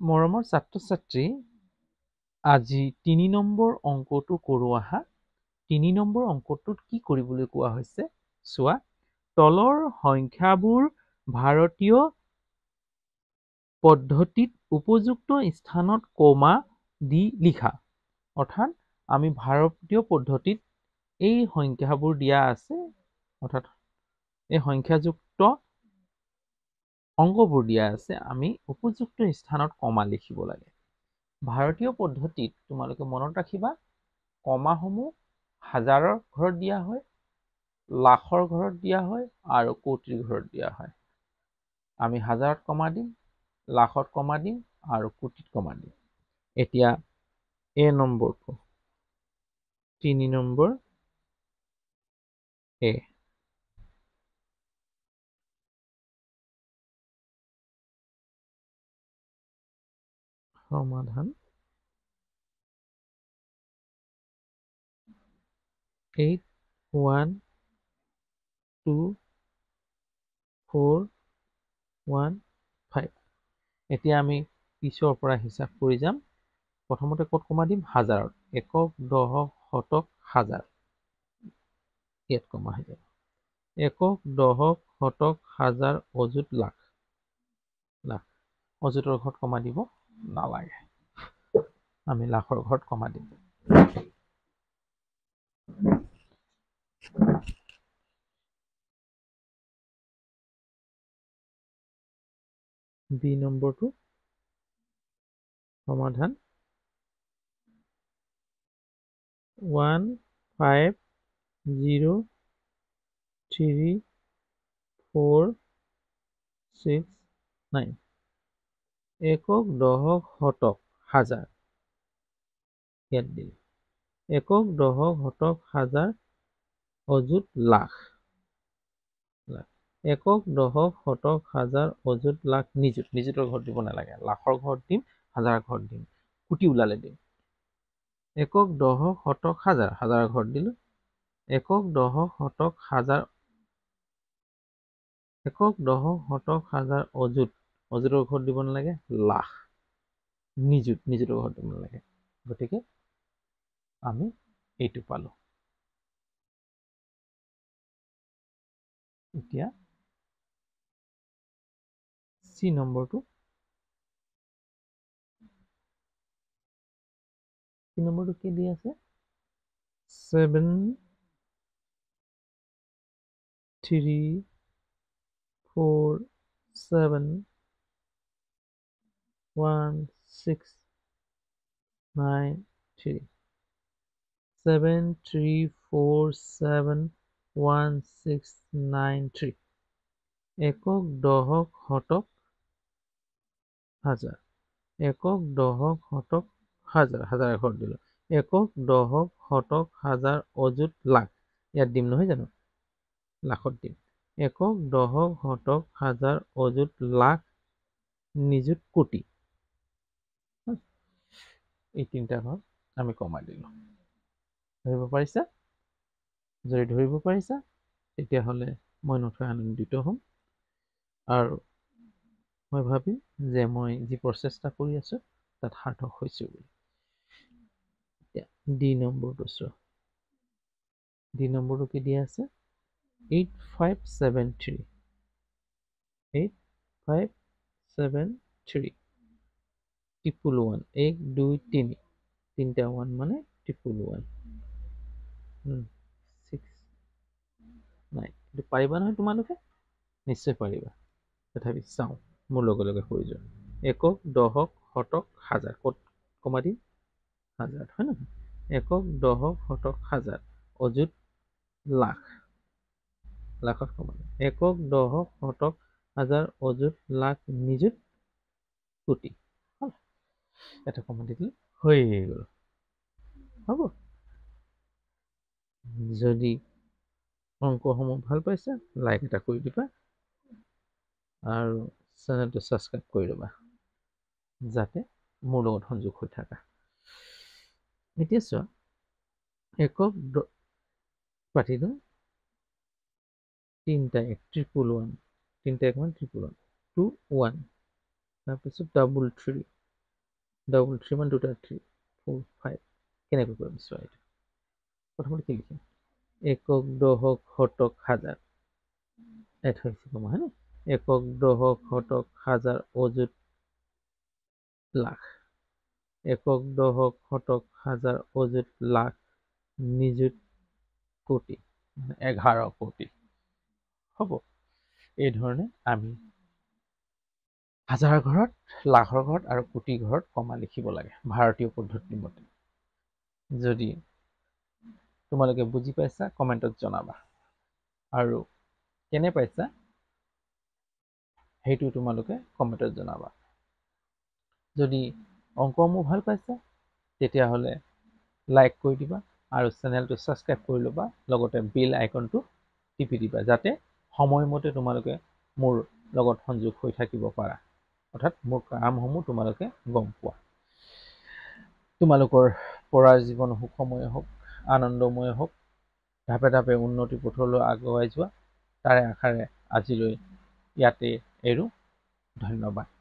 মৰমৰ ছাত্ৰ-ছাত্ৰী, আজি ৩ নম্বৰ অংকটো কৰোঁ আহা। ৩ নম্বৰ অংকটোত কি কৰিবলৈ কোৱা হৈছে চোৱা। তলৰ সংখ্যাবোৰ ভাৰতীয় পদ্ধতিত উপযুক্ত স্থানত কমা দি লিখা। অৰ্থাৎ আমি ভাৰতীয় পদ্ধতিত এই সংখ্যাবোৰ দিয়া আছে, অৰ্থাৎ এই সংখ্যাযুক্ত অংকবোৰ দিয়া আছে, আমি উপযুক্ত স্থানত কমা লিখিব লাগে। ভাৰতীয় পদ্ধতিত তোমালোকে মনত ৰাখিবা, কমাসমূহ হাজাৰৰ ঘৰত দিয়া হয়, লাখৰ ঘৰত দিয়া হয় আৰু কোটিৰ ঘৰত দিয়া হয়। আমি হাজাৰত কমা দিম, লাখত কমা দিম আৰু কোটিত কমা দিম। এতিয়া এ নম্বৰটো ৩ নম্বৰ এ। সমাধান 8 1 2 4 1 5। এতিয়া আমি পিছৰ পৰা হিচাপ কৰি যাম। প্ৰথমতে ক'ত কমা দিম? হাজাৰত। একক, দশক, শতক, হাজাৰ। ইয়াত কমা হৈ যাব। একক, দশক, শতক, হাজাৰ, অযুত, লাখ। লাখ। অযুতৰ ঘৰত কমা দিব নালাগে। আমি লাখৰ ঘৰত কমা দিম। বি নম্বৰটো সমাধান 1 5 0 3 4 6 9। একক, দশক, শতক, হাজাৰ। ইয়াত দিল। একক, দশক, শতক, হাজাৰ, অযুত, লাখ। একক, দশক, শতক, হাজাৰ, অযুত, লাখ, নিযুত। নিযুতৰ ঘৰত দিব নালাগে। লাখৰ ঘৰত দিম, হাজাৰৰ ঘৰত দিম, কোটি ওলালে দিম। একক, দশক, শতক, হাজাৰ, হাজাৰৰ ঘৰত দিলো। একক, দশক, শতক, হাজাৰ, একক, দশক, শতক, হাজাৰ, অযুত। অযুতৰ ঘৰত দিব নালাগে, লাখ। নিযুত। নিযুতৰ ঘৰত দিব নালাগে। গতিকে আমি এইটো পালো। এতিয়া চি নম্বৰটো। চি নম্বৰটো কি দি আছে? 7 3 4 7 1 6 9 3। 7 3 4 7 1 6 9 3। একক, দশক, শতক, হাজাৰ। একক, দশক, শতক, হাজাৰ। হাজাৰ ঘৰত দিলো। একক, দশক, শতক, হাজাৰ, অযুত, লাখ। ইয়াত দিম নহয় জানো? লাখত দিম। একক, দশক, শতক, হাজাৰ, অযুত, লাখ, নিযুত, কোটি। এই তিনিটা ঘৰত আমি কমাই দিলো। ধৰিব পাৰিছা? যদি ধৰিব পাৰিছা তেতিয়াহ'লে মই নথৈ আনন্দিত হ'ম আৰু মই ভাবিম যে মই যি প্ৰচেষ্টা কৰি আছো তাত সাৰ্থক হৈছো বুলি। ডি নম্বৰটো চোৱা। ডি নম্বৰটো কি দিয়া আছে? 8 5 7 3। 8 5 7 3। ট্ৰিপল 1। 1 2 3। তিনিটা 1 মানে ট্ৰিপল 1। 6 9। এইটো পাৰিবা নহয় তোমালোকে? নিশ্চয় পাৰিবা। তথাপি চাওঁ, মোৰ লগে লগে হৈ যোৱা। একক, দশক, শতক, হাজাৰ। ক'ত কমা দিম? হাজাৰ, হয় নহয়? একক, দশক, শতক, হাজাৰ, অযুত, লাখ। লাখত কমা দিম। একক, দশক, শতক, হাজাৰ, অযুত, লাখ, নিযুত, কোটি। এটা কমা দি দিলে হৈ গ'ল। হ'ব। যদি অংকসমূহ ভাল পাইছা, লাইক এটা কৰি দিবা আৰু চেনেলটো ছাবস্ক্ৰাইব কৰি ল'বা যাতে মোৰ লগত সংযোগ হৈ থাকা। এতিয়া চোৱা, একক পাতিলো তিনিটা 1 ট্ৰিপল 1। তিনিটা 1 ট্ৰিপল 1 2 1। তাৰপিছত ডাবল 3 ডাবল 3 মান 2টা 3 4 5 কেনেকৈ কৰিম চোৱা এইটো প্ৰথমতে কি লিখিম একক দশক শতক হাজাৰ এড হৈছে কমা হয়নে একক দশক শতক হাজাৰ অযুত লাখ একক দশক শতক হাজাৰ অযুত লাখ নিযুত কোটি 11 কোটি হ'ব এই ধৰণে আমি হাজাৰ ঘৰত লাখৰ ঘৰত আৰু কোটি ঘৰত কমা লিখিব লাগে ভাৰতীয় পদ্ধতি মতে যদি তোমালোকে বুজি পাইছা কমেন্টত জনাবা আৰু কেনে পাইছা সেইটো তোমালোকে কমেন্টত জনাবা যদি অংকসমূহ ভাল পাইছা তেতিয়াহ'লে লাইক কৰি দিবা আৰু চেনেলটো সাবস্ক্ৰাইব কৰি ল'বা লগতে বেল আইকনটো টিপি দিবা যাতে সময়মতে তোমালোকে মোৰ লগত সংযোগ হৈ থাকিব পাৰা অৰ্থাৎ মোৰ কামসমূহ তোমালোকে গম পোৱা তোমালোকৰ পঢ়াৰ জীৱন সুখময় হওক আনন্দময় হওক ধাপে ধাপে উন্নতি পথলৈ আগুৱাই যোৱা তাৰে আশাৰে আজিলৈ ইয়াতে এৰো ধন্যবাদ